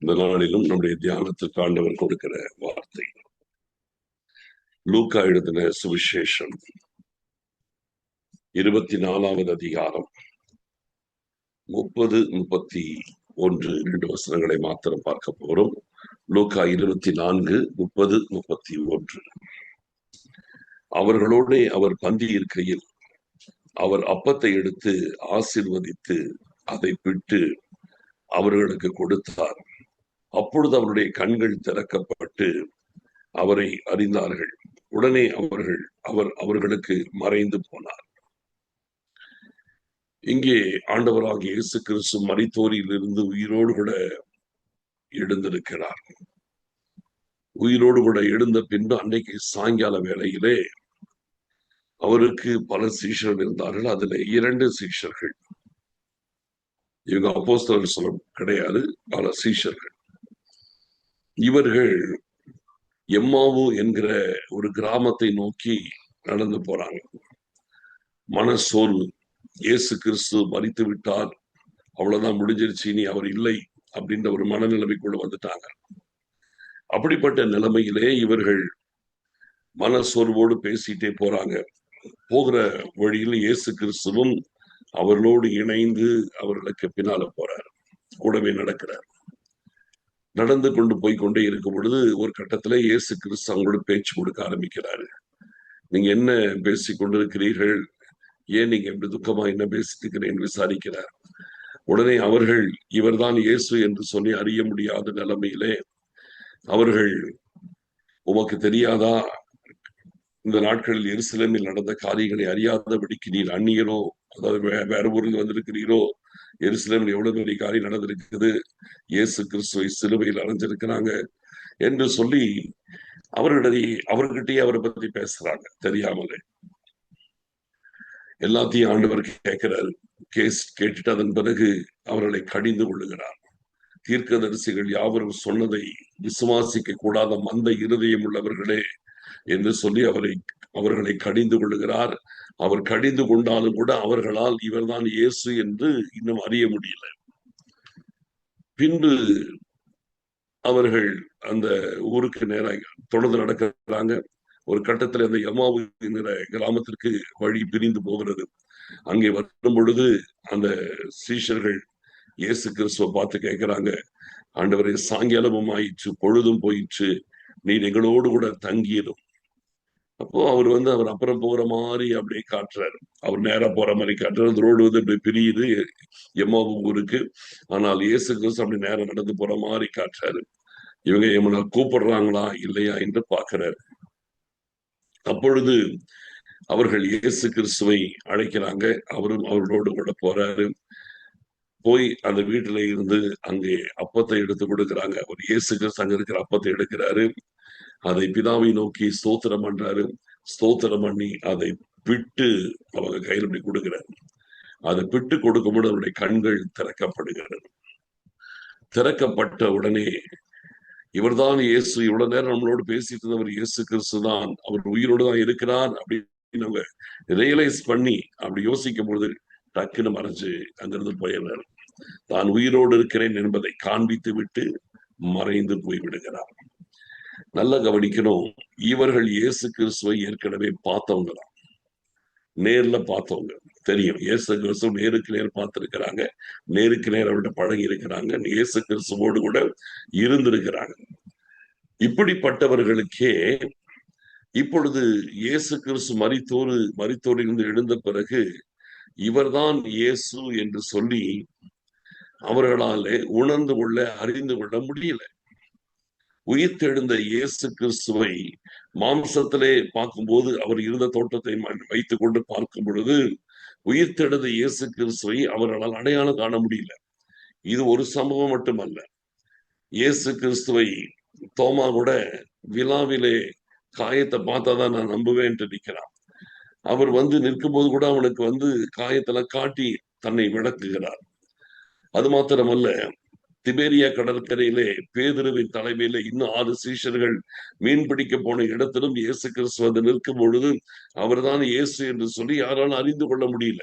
இந்த நாளிலும் நம்முடைய தியானத்துக்கு ஆண்டவர் கொடுக்கிற வார்த்தை லூக்கா எழுதின சுவிசேஷம் 24வது அதிகாரம் 30-31 வசனங்களை மாத்திரம் பார்க்க போறோம். லூக்கா 24:30-31. அவர்களோடே அவர் பந்தி இருக்கையில் அவர் அப்பத்தை எடுத்து ஆசீர்வதித்து அதை பிட்டு அவர்களுக்கு கொடுத்தார். அப்பொழுது அவருடைய கண்கள் திறக்கப்பட்டு அவரை அறிந்தார்கள். உடனே அவர் அவர்களுக்கு மறைந்து போனார். இங்கே ஆண்டவராகிய இயேசு கிறிஸ்து மரித்தோரில் இருந்து உயிரோடு கூட எழுந்திருக்கிறார். உயிரோடு கூட எழுந்த பின்பு அன்னைக்கு சாயங்கால வேளையிலே அவருக்கு பல சீஷர்கள் இருந்தார்கள். அதுல 2 சீஷர்கள், இவங்க அப்போஸ்தலர் சொல்ல கிடையாது, பல சீஷர்கள். இவர்கள் எம்மாவு என்கிற ஒரு கிராமத்தை நோக்கி நடந்து போறாங்க. மனசோர்வு, இயேசு கிறிஸ்து மரித்து விட்டார், அவ்வளவுதான், முடிஞ்சிருச்சு, இனி அவர் இல்லை அப்படின்ற ஒரு மனநிலைமைக்குள்ள வந்துட்டாங்க. அப்படிப்பட்ட நிலைமையிலே இவர்கள் மனசோர்வோடு பேசிட்டே போறாங்க. போகிற வழியில் இயேசு கிறிஸ்துவும் அவர்களோடு இணைந்து அவர்களுக்கு பின்னால போறார், கூடவே நடக்கிறார். நடந்து கொண்டு போய்கொண்டே இருக்கும் பொழுது ஒரு கட்டத்துல இயேசு கிறிஸ்து அவங்களோட பேச்சு கொடுக்க ஆரம்பிக்கிறாரு. நீங்க என்ன பேசி கொண்டிருக்கிறீர்கள், ஏன் நீங்க இப்படி துக்கமா என்ன பேசிட்டு இருக்கிறேன்னு விசாரிக்கிறார். உடனே அவர்கள் இவர்தான் இயேசு என்று சொல்லி அறிய முடியாத நிலைமையிலே அவர்கள், உமக்கு தெரியாதா, இந்த நாட்களில் எருசலேமில் நடந்த காரியங்களை அறியாதபடிக்கு நீர் அந்நியரோ, அதாவது வேற ஊரில் வந்திருக்கிறீரோ, எருசலேமில் எவ்வளவு பெரிய காரியம் நடந்திருக்குது, இயேசு கிறிஸ்துவை சிலுவையில் அடைஞ்சிருக்கிறாங்க என்று சொல்லி அவர்கிட்டயே அவரை பத்தி பேசுறாங்க. தெரியாமலே எல்லாத்தையும் ஆண்டவர் கேட்கிறார். கேட்டுட்டு அதன் பிறகு அவர்களை கடிந்து கொள்ளுகிறார். தீர்க்கதரிசிகள் யாவரும் சொன்னதை விசுவாசிக்க கூடாத மந்த இருதயம் உள்ளவர்களே என்று சொல்லி அவர்களை கடிந்து கொள்ளுகிறார். அவர் கடிந்து கொண்டாலும் கூட அவர்களால் இவர்தான் இயேசு என்று இன்னும் அறிய முடியல. பின்பு அவர்கள் அந்த ஊருக்கு நேராக தொடர்ந்து நடக்கிறாங்க. ஒரு கட்டத்தில் அந்த எம்மாவு என்கிற கிராமத்திற்கு வழி பிரிந்து போகிறது. அங்கே வரும் பொழுது அந்த சீஷர்கள் இயேசு கிறிஸ்துவை பார்த்து கேட்கிறாங்க, ஆண்டவரே, சாயங்காலமும் ஆயிடுச்சு, பொழுதும் போயிடுச்சு, நீர் எங்களோடு கூட தங்கிடும். அப்போ அவர் அப்புறம் போற மாதிரி அப்படியே காட்டுறாரு. அவர் நேரா போற மாதிரி காட்டுறாரு. அந்த ரோடு இப்படி பிரியுது எம்மாவு ஊருக்கு. ஆனால் இயேசு கிறிஸ்து அப்படி நேரம் நடந்து போற மாதிரி காட்டுறாரு. இவங்க எம்மனை கூப்பிடுறாங்களா இல்லையா என்று பார்க்கிறாரு. அப்பொழுது அவர்கள் இயேசு கிறிஸ்துவை அழைக்கிறாங்க. அவரும் அவர்களோடு கூட போறாரு. போய் அந்த வீட்டுல இருந்து அங்கே அப்பத்தை எடுத்து கொடுக்கிறாங்க. அவர் இயேசு கிறிஸ்து அங்க இருக்கிற அப்பத்தை எடுக்கிறாரு. அதை பிதாவை நோக்கி ஸ்தோத்திரம் பண்றாரு. ஸ்தோத்திரம் பண்ணி அதை பிட்டு அவங்க கையில் அப்படி கொடுக்கிறாரு. அதை பிட்டு கொடுக்கும்போது அவருடைய கண்கள் திறக்கப்படுகிறது. திறக்கப்பட்ட உடனே இவர்தான் இயேசு, இவ்வளவு நேரம் நம்மளோடு பேசிட்டு இருந்தவர் இயேசு கிறிஸ்து தான், அவர் உயிரோடு தான் இருக்கிறார் அப்படின்னு அவங்க ரியலைஸ் பண்ணி அப்படி யோசிக்கும் பொழுது டக்குன்னு மறைஞ்சு அங்கிருந்து போயிடுறாரு. தான் உயிரோடு இருக்கிறேன் என்பதை காண்பித்து விட்டு மறைந்து போய்விடுகிறார். நல்லா கவனிக்கணும், இவர்கள் இயேசு கிறிஸ்துவை ஏற்கனவே பார்த்தவங்க தான், நேர்ல பார்த்தவங்க, தெரியும். இயேசு கிறிஸ்துவ நேருக்கு நேர் பார்த்திருக்கிறாங்க, நேருக்கு நேர் அவர்கிட்ட பழகி இருக்கிறாங்க, இயேசு கிறிஸ்துவோடு கூட இருந்திருக்கிறாங்க. இப்படிப்பட்டவர்களுக்கே இப்பொழுது இயேசு கிறிஸ்து மரித்தோரிலிருந்து எழுந்த பிறகு இவர்தான் இயேசு என்று சொல்லி அவர்களாலே உணர்ந்து கொள்ள, அறிந்து கொள்ள முடியல. உயிர்த்தெழுந்த இயேசு கிறிஸ்துவை மாம்சத்திலே பார்க்கும்போது அவர் இருந்த தோற்றத்தை வைத்துக் கொண்டு பார்க்கும் பொழுது உயிர்த்தெழுந்த இயேசு கிறிஸ்துவை அவர்களால் அடையாளம் காண முடியல. இது ஒரு சம்பவம் மட்டுமல்ல. இயேசு கிறிஸ்துவை தோமா கூட விழாவிலே காயத்தை பார்த்தாதான் நான் நம்புவேன் என்று நிற்கிறான். அவர் நிற்கும் போது கூட அவனுக்கு காயத்துல காட்டி தன்னை விளக்குகிறார். அது மாத்திரமல்ல, திபேரியா கடற்கரையிலே பேதுருவின் தலைமையில இன்னும் 6 சீஷர்கள் மீன் பிடிக்க போன இடத்திலும் இயேசு கிறிஸ்து நிற்கும் பொழுது அவர்தான் இயேசு என்று சொல்லி யாராலும் அறிந்து கொள்ள முடியல.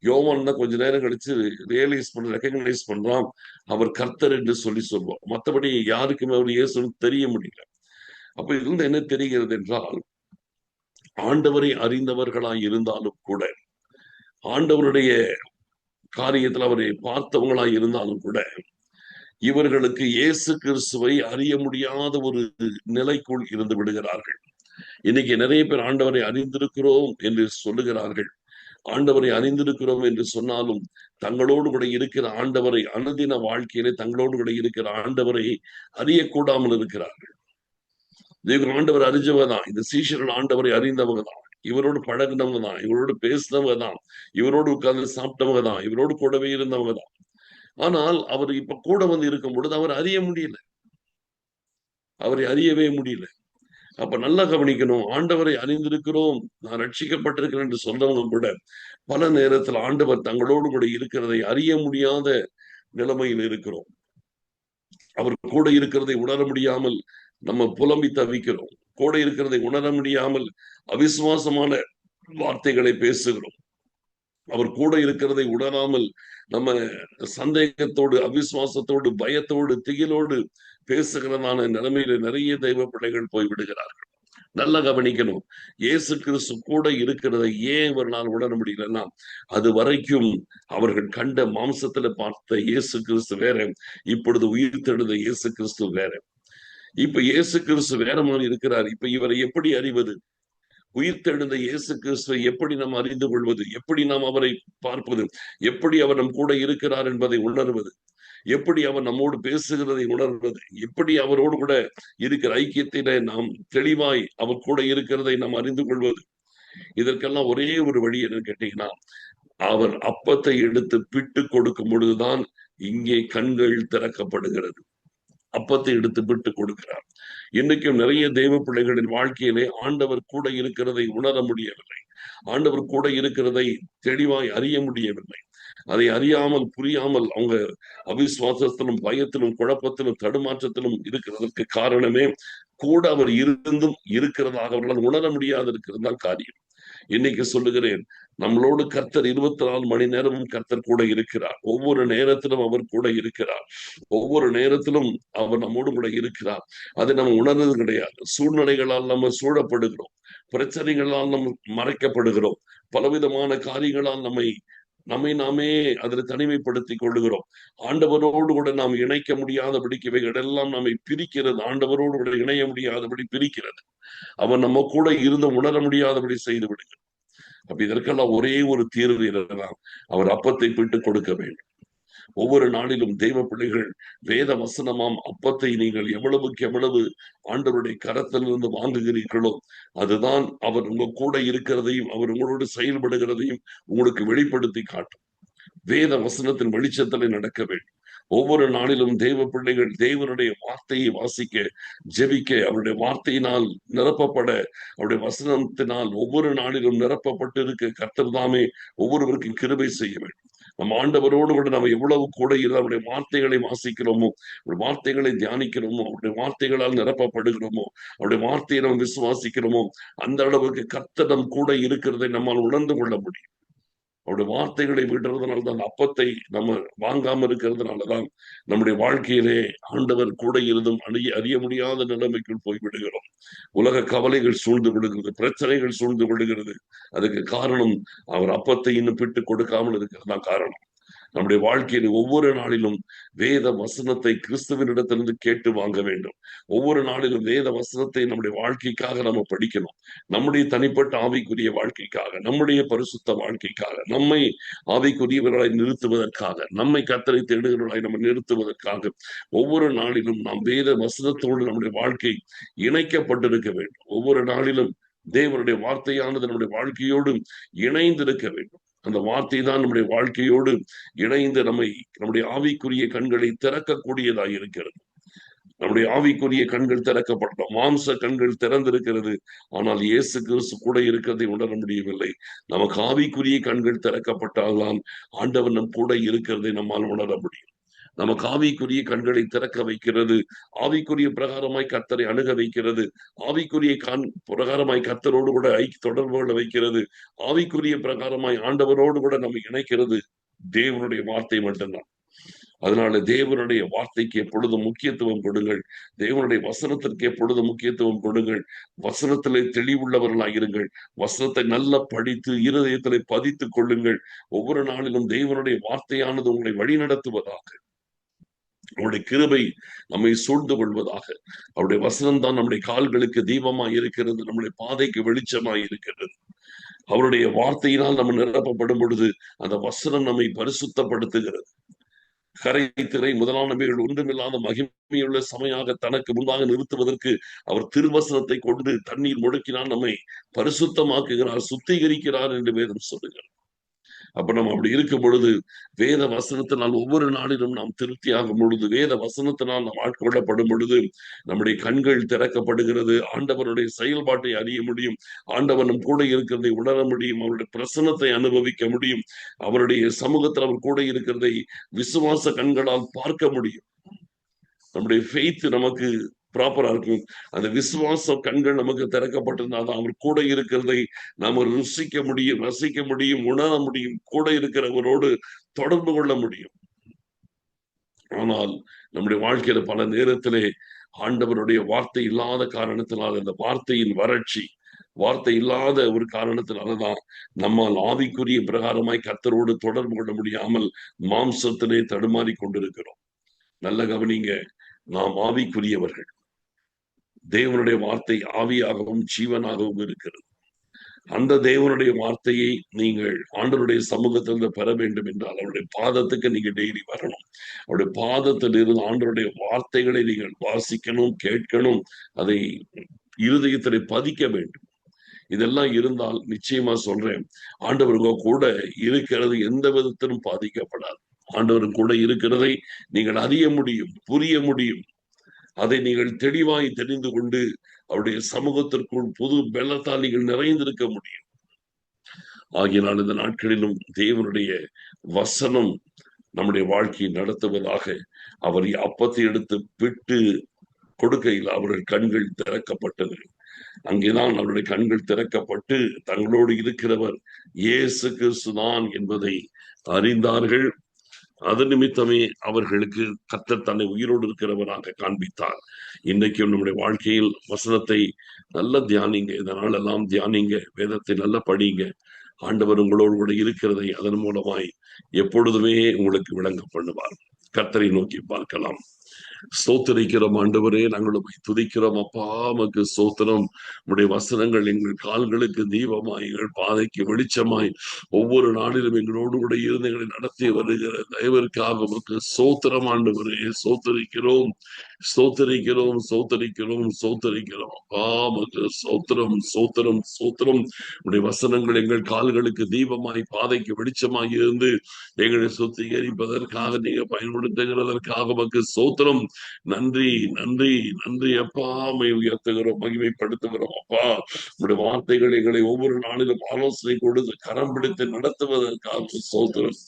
யோவான் தான் கொஞ்ச நேரம் கழிச்சு ரெகக்னைஸ் பண்றான், அவர் கர்த்தர் என்று சொல்லி சொல்வோம். மற்றபடி யாருக்குமே அவர் இயேசுன்னு தெரிய முடியல. அப்ப இருந்து என்ன தெரிகிறது என்றால், ஆண்டவரை அறிந்தவர்களாய் இருந்தாலும் கூட, ஆண்டவருடைய காரியத்தில் அவரை பார்த்தவங்களாய் இருந்தாலும் கூட, இவர்களுக்கு இயேசு கிறிஸ்துவை அறிய முடியாத ஒரு நிலைக்குள் இருந்து விடுகிறார்கள். இன்னைக்கு நிறைய பேர் ஆண்டவரை அறிந்திருக்கிறோம் என்று சொல்லுகிறார்கள். ஆண்டவரை அறிந்திருக்கிறோம் என்று சொன்னாலும் தங்களோடு கூட இருக்கிற ஆண்டவரை, அனுதின வாழ்க்கையிலே தங்களோடு கூட இருக்கிற ஆண்டவரை அறியக்கூடாமல் இருக்கிறார்கள். ஆண்டவர் அறிஞ்சவங்க தான், இந்த சீஷர்கள் ஆண்டவரை அறிந்தவங்க தான், இவரோடு பழகினவங்க தான், இவரோடு பேசினவங்க தான், இவரோடு உட்கார்ந்து சாப்பிட்டவங்க தான், இவரோடு கூடவே இருந்தவங்க தான். ஆனால் அவர் இப்ப கூட வந்து இருக்கும் பொழுது அவர் அறிய முடியல, அவரை அறியவே முடியல. அப்ப நல்லா கவனிக்கணும், ஆண்டவரை அறிந்திருக்கிறோம், நான் ரட்சிக்கப்பட்டிருக்கிறேன் என்று சொன்னவங்க கூட பல நேரத்தில் ஆண்டவர் தங்களோடு கூட இருக்கிறதை அறிய முடியாத நிலைமையில் இருக்கிறோம். அவர் கூட இருக்கிறதை உணர முடியாமல் நம்ம புலம்பி தவிக்கிறோம். கூட இருக்கிறதை உணர முடியாமல் அவிசுவாசமான வார்த்தைகளை பேசுகிறோம். அவர் கூட இருக்கிறதை உணராமல் நம்ம சந்தேகத்தோடு, அவிசுவாசத்தோடு, பயத்தோடு, திகிலோடு பேசுகிறதான நிலைமையில நிறைய தெய்வ பிள்ளைகள் போய்விடுகிறார்கள். நல்லா கவனிக்கணும், இயேசு கிறிஸ்து கூட இருக்கிறதை ஏன் இவர்களால் உணர முடியலன்னா, அது வரைக்கும் அவர்கள் கண்ட மாம்சத்துல பார்த்த இயேசு கிறிஸ்து வேற, இப்பொழுது உயிர் தெழுந்த இயேசு கிறிஸ்து வேற. இப்ப இயேசு கிறிஸ்து வேற மாதிரி இருக்கிறார். இப்ப இவரை எப்படி அறிவது? உயிர் தெழுந்த இயேசு கிறிஸ்துவை எப்படி நாம் அறிந்து கொள்வது? எப்படி நாம் அவரை பார்ப்பது? எப்படி அவர் நம் கூட இருக்கிறார் என்பதை உணர்வது? எப்படி அவர் நம்மோடு பேசுகிறதை உணர்வது? எப்படி அவரோடு கூட இருக்கிற ஐக்கியத்தில நாம் தெளிவாய் அவர் கூட இருக்கிறதை நாம் அறிந்து கொள்வது? இதற்கெல்லாம் ஒரே ஒரு வழி என்னன்னு கேட்டீங்கன்னா, அவர் அப்பத்தை எடுத்து பிட்டு கொடுக்கும் பொழுதுதான் இங்கே கண்கள் திறக்கப்படுகிறது. அப்பத்தை எடுத்து விட்டு கொடுக்கிறார். இன்னைக்கும் நிறைய தெய்வ பிள்ளைகளின் வாழ்க்கையிலே ஆண்டவர் கூட இருக்கிறதை உணர முடியவில்லை, ஆண்டவர் கூட இருக்கிறதை தெளிவாய் அறிய முடியவில்லை. அதை அறியாமல் புரியாமல் அவங்க அவிசுவாசத்திலும், பயத்திலும், குழப்பத்திலும், தடுமாற்றத்திலும் இருக்கிறதற்கு காரணமே கூட அவர் இருந்தும் இருக்கிறதாக அவர்களால் உணர முடியாது இருக்கிறது தான் காரியம். இன்னைக்கு சொல்லுகிறேன், நம்மளோடு கர்த்தர் 24 மணி நேரமும் கர்த்தர் கூட இருக்கிறார். ஒவ்வொரு நேரத்திலும் அவர் கூட இருக்கிறார். ஒவ்வொரு நேரத்திலும் அவர் நம்மோடு கூட இருக்கிறார். அதை நம்ம உணர்ந்தது கிடையாது. சூழ்நிலைகளால் நம்ம சூழப்படுகிறோம், பிரச்சனைகளால் நம்ம மறைக்கப்படுகிறோம், பலவிதமான காரியங்களால் நம்மை நாமே அதில் தனிமைப்படுத்திக் கொள்ளுகிறோம். ஆண்டவரோடு கூட நாம் இணைக்க முடியாதபடிக்கு இவைகள் எல்லாம் நம்மை பிரிக்கிறது. ஆண்டவரோடு கூட இணைய முடியாதபடி பிரிக்கிறது. அவன் நம்ம கூட இருந்து உணர முடியாதபடி செய்து விடுகிறார். அப்ப இதற்கெல்லாம் ஒரே ஒரு தீர்வு என்னன்னா, அவர் அப்பத்தை பிட்டு கொடுக்க வேண்டும். ஒவ்வொரு நாளிலும் தெய்வ பிள்ளைகள் வேத வசனமாம் அப்பத்தை நீங்கள் எவ்வளவுக்கு எவ்வளவு ஆண்டவருடைய கரத்திலிருந்து வாங்குகிறீர்களோ, அதுதான் அவர் உங்க கூட இருக்கிறதையும் அவர் உங்களோடு செயல்படுகிறதையும் உங்களுக்கு வெளிப்படுத்தி காட்டும். வேத வசனத்தின் வெளிச்சத்தில் நடக்க வேண்டும். ஒவ்வொரு நாளிலும் தெய்வ பிள்ளைகள் தேவனுடைய வார்த்தையை வாசிக்க, ஜெபிக்க, அவருடைய வார்த்தையினால் நிரப்பப்பட, அவருடைய வசனத்தினால் ஒவ்வொரு நாளிலும் நிரப்பப்பட்டு இருக்க கர்த்தர் தாமே ஒவ்வொருவருக்கும் கிருபை செய்ய வேண்டும். நம்ம ஆண்டவரோடு கூட நம்ம எவ்வளவு கூட அவருடைய வார்த்தைகளை வாசிக்கிறோமோ, அவருடைய வார்த்தைகளை தியானிக்கிறோமோ, அவருடைய வார்த்தைகளால் நிரப்பப்படுகிறோமோ, அவருடைய வார்த்தையை நம்ம விசுவாசிக்கிறோமோ, அந்த அளவுக்கு கர்த்தர் நம் கூட இருக்கிறதை நம்மால் உணர்ந்து கொள்ள முடியும். அவருடைய வார்த்தைகளை விடுறதுனால தான், அப்பத்தை நம்ம வாங்காம இருக்கிறதுனாலதான் நம்முடைய வாழ்க்கையிலே ஆண்டவர் கூட இருந்தும் அறிய முடியாத நிலைமைக்குள் போய் விடுகிறோம். உலக கவலைகள் சூழ்ந்து விடுகிறது, பிரச்சனைகள் சூழ்ந்து விடுகிறது. அதுக்கு காரணம் அவர் அப்பத்தை இன்னும் பிட்டு கொடுக்காமல் இருக்கிறது தான் காரணம். நம்முடைய வாழ்க்கையில் ஒவ்வொரு நாளிலும் வேத வசனத்தை கிறிஸ்துவனிடத்திலிருந்து கேட்டு வாங்க வேண்டும். ஒவ்வொரு நாளிலும் வேத வசனத்தை நம்முடைய வாழ்க்கைக்காக நம்ம படிக்கணும். நம்முடைய தனிப்பட்ட ஆவிக்குரிய வாழ்க்கைக்காக, நம்முடைய பரிசுத்த வாழ்க்கைக்காக, நம்மை ஆவிக்குரியவர்களை நிறுத்துவதற்காக, நம்மை கர்த்தரை தேடுகிறவர்களை நம்ம நிறுத்துவதற்காக ஒவ்வொரு நாளிலும் நாம் வேத வசனத்தோடு நம்முடைய வாழ்க்கை இணைக்கப்பட்டிருக்க வேண்டும். ஒவ்வொரு நாளிலும் தேவனுடைய வார்த்தையானது நம்முடைய வாழ்க்கையோடு இணைந்திருக்க வேண்டும். அந்த வார்த்தை தான் நம்முடைய வாழ்க்கையோடு இணைந்து நம்முடைய ஆவிக்குரிய கண்களை திறக்கக்கூடியதாக இருக்கிறது. நம்முடைய ஆவிக்குரிய கண்கள் திறக்கப்பட்டோம், மாம்ச கண்கள் திறந்திருக்கிறது. ஆனால் இயேசு கிறிஸ்து கூட இருக்கிறதை உணர முடியவில்லை. நமக்கு ஆவிக்குரிய கண்கள் திறக்கப்பட்டால்தான் ஆண்டவர் நம் கூட இருக்கிறதை நம்மால் உணர முடியும். நமக்கு ஆவிக்குரிய கண்களை திறக்க வைக்கிறது. ஆவிக்குரிய பிரகாரமாய் கர்த்தரை அணுக வைக்கிறது. ஆவிக்குரிய பிரகாரமாய் கர்த்தரோடு கூட தொடர்பு கொள்ள வைக்கிறது. ஆவிக்குரிய பிரகாரமாய் ஆண்டவரோடு கூட நம்ம இணைக்கிறது தேவனுடைய வார்த்தை மட்டும்தான். அதனால தேவனுடைய வார்த்தைக்கு எப்பொழுதும் முக்கியத்துவம் கொடுங்கள். தேவனுடைய வசனத்திற்கு எப்பொழுதும் முக்கியத்துவம் கொடுங்கள். வசனத்திலே தெளிவுள்ளவர்களாக இருங்கள். வசனத்தை நல்லா படித்து இருதயத்திலே பதித்துக் கொள்ளுங்கள். ஒவ்வொரு நாளிலும் தேவனுடைய வார்த்தையானது உங்களை வழிநடத்துவதாக, அவருடைய கிருபை நம்மை சூழ்ந்து கொள்வதாக. அவருடைய வசனம் தான் நம்முடைய கால்களுக்கு தீபமாய் இருக்கிறது, நம்முடைய பாதைக்கு வெளிச்சமாய் இருக்கிறது. அவருடைய வார்த்தையினால் நம்ம நிரப்பப்படும் பொழுது அந்த வசனம் நம்மை பரிசுத்தப்படுத்துகிறது. கரை திரை முதலானவைகள் ஒன்றுமில்லாத மகிமையுள்ள சமையாக தனக்கு முன்பாக நிறுத்துவதற்கு அவர் திருவசனத்தை கொண்டு தண்ணீர் முழுக்கினால் நம்மை பரிசுத்தமாக்குகிறார், சுத்திகரிக்கிறார் என்று வேதம் சொல்லுகிறார். அப்ப நம்ம அப்படி இருக்கும் பொழுது வேத வசனத்தினால் ஒவ்வொரு நாளிலும் நாம் திருப்தியாகும் பொழுது, வேத வசனத்தினால் நாம் ஆட்கொள்ளப்படும் பொழுது நம்முடைய கண்கள் திறக்கப்படுகிறது. ஆண்டவருடைய செயல்பாட்டை அறிய முடியும். ஆண்டவர் நம் கூட இருக்கிறதை உணர முடியும். அவருடைய பிரசன்னத்தை அனுபவிக்க முடியும். அவருடைய சமூகத்தில் அவர் கூட இருக்கிறதை விசுவாச கண்களால் பார்க்க முடியும். நம்முடைய ஃபெய்த் நமக்கு ப்ராப்பரா இருக்கும். அந்த விசுவாச கண்கள் நமக்கு திறக்கப்பட்டிருந்தால் அவர் கூட இருக்கிறதை நாம ருசிக்க முடியும், ரசிக்க முடியும், உணர முடியும், கூட இருக்கிறவரோடு தொடர்பு கொள்ள முடியும். ஆனால் நம்முடைய வாழ்க்கையில பல நேரத்திலே ஆண்டவருடைய வார்த்தை இல்லாத காரணத்தினால், அந்த வார்த்தையின் வறட்சி, வார்த்தை இல்லாத ஒரு காரணத்தினாலதான் நம்மால் ஆவிக்குரிய பிரகாரமாய் கர்த்தரோடு தொடர்பு கொள்ள முடியாமல் மாம்சத்திலே தடுமாறி கொண்டிருக்கிறோம். நல்ல கவனிங்க, நாம் ஆவிக்குரியவர்கள். தேவனுடைய வார்த்தை ஆவியாகவும் ஜீவனாகவும் இருக்கிறது. அந்த தேவனுடைய வார்த்தையை நீங்கள் ஆண்டவருடைய சமூகத்திலிருந்து பெற வேண்டும் என்றால் அவருடைய பாதத்துக்கு நீங்க டெய்லி வரணும். அவருடைய பாதத்தில் இருந்து ஆண்டவருடைய வார்த்தைகளை நீங்கள் வாசிக்கணும், கேட்கணும், அதை இருதயத்திலே பதிக்க வேண்டும். இதெல்லாம் இருந்தால் நிச்சயமா சொல்றேன், ஆண்டவருங்க கூட இருக்கிறது எந்த விதத்திலும் பாதிக்கப்படாது. ஆண்டவர் கூட இருக்கிறதை நீங்கள் அறிய முடியும், புரிய முடியும். அதை நீங்கள் தெளிவாய் தெரிந்து கொண்டு அவருடைய சமூகத்திற்குள் புது பலத்தால் நீங்கள் நிறைந்திருக்க முடியும். ஆகினால் இந்த நாட்களிலும் தேவனுடைய வசனம் நம்முடைய வாழ்க்கையை நடத்துவதாக. அவர் அப்பத்தை எடுத்து விட்டு கொடுக்கையில் அவர்கள் கண்கள் திறக்கப்பட்டது. அங்கேதான் அவருடைய கண்கள் திறக்கப்பட்டு தங்களோடு இருக்கிறவர் இயேசு கிறிஸ்துதான் என்பதை அறிந்தார்கள். அது நிமித்தமே அவர்களுக்கு கர்த்தர் தன்னை உயிரோடு இருக்கிறவராக காண்பித்தார். இன்றைக்கும் நம்முடைய வாழ்க்கையில் வசனத்தை நல்ல தியானிங்க, இதனால் எல்லாம் தியானிங்க, வேதத்தை நல்ல படிங்க. ஆண்டவர் உங்களோடு கூட இருக்கிறதை அதன் மூலமாய் எப்பொழுதுமே உங்களுக்கு விளங்க பண்ணுவார். கர்த்தரை நோக்கி பார்க்கலாம். ஸ்தோத்திரிக்கிறோம் ஆண்டவரே, நாங்கள் உம்மை துதிக்கிறோம் அப்பா. உமக்கு ஸ்தோத்திரம். உம்முடைய வசனங்கள் எங்கள் கால்களுக்கு தீபமாய், எங்கள் பாதைக்கு வெளிச்சமாய், ஒவ்வொரு நாளிலும் எங்களோடு கூட இருந்து எங்களை நடத்தி வருகிற தயவிற்காக உமக்கு ஸ்தோத்திரம் ஆண்டவரே. ஸ்தோத்திரிக்கிறோம், ஸ்தோத்திரிக்கிறோம், ஸ்தோத்திரிக்கிறோம், ஸ்தோத்திரிக்கிறோம் அப்பா. உமக்கு ஸ்தோத்திரம், ஸ்தோத்திரம், ஸ்தோத்திரம். உம்முடைய வசனங்கள் எங்கள் கால்களுக்கு தீபமாய், பாதைக்கு வெளிச்சமாய் இருந்து எங்களை சுத்திகரிப்பதற்காக நீங்க பயன்படுத்துகிறதற்காக உமக்கு ஸ்தோத்திரம். நன்றி, நன்றி, நன்றி அப்பா. உம்மை உயர்த்துகிறோம், மகிமைப்படுத்துகிறோம் அப்பா. உங்களுடைய வார்த்தைகள் எங்களை ஒவ்வொரு நாளிலும் ஆலோசனை கொடுத்து கரம் பிடித்து நடத்துவதற்காக ஸ்தோத்திரம்.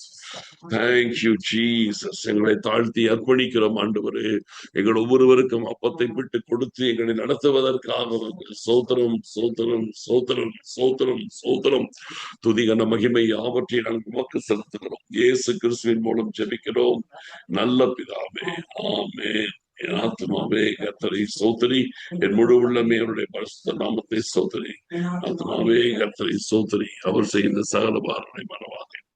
Thank you Jesus. எங்களை தாழ்த்தி அர்ப்பணிக்கிறோம் ஆண்டவரே. எங்கள் ஒவ்வொருவருக்கும் அப்பத்தை விட்டு கொடுத்து எங்களை நடத்துவதற்காக ஸ்தோத்திரம், ஸ்தோத்திரம், ஸ்தோத்திரம், ஸ்தோத்திரம், ஸ்தோத்திரம். துதிகன மகிமை யாவற்றை நாங்கள் உமக்கு செலுத்துகிறோம். இயேசு கிறிஸ்துவின் மூலம் ஜெபிக்கிறோம் நல்ல பிதாவே, ஆமென். என் ஆத்மாவே கர்த்தரை ஸ்தோத்திரி, என் முழு உள்ளமே அவருடைய பரிசுத்த நாமத்தை ஸ்தோத்திரி. ஆத்மாவே கர்த்தரை ஸ்தோத்திரி, அவர் செய்த சகல பாரனை மறவாதே.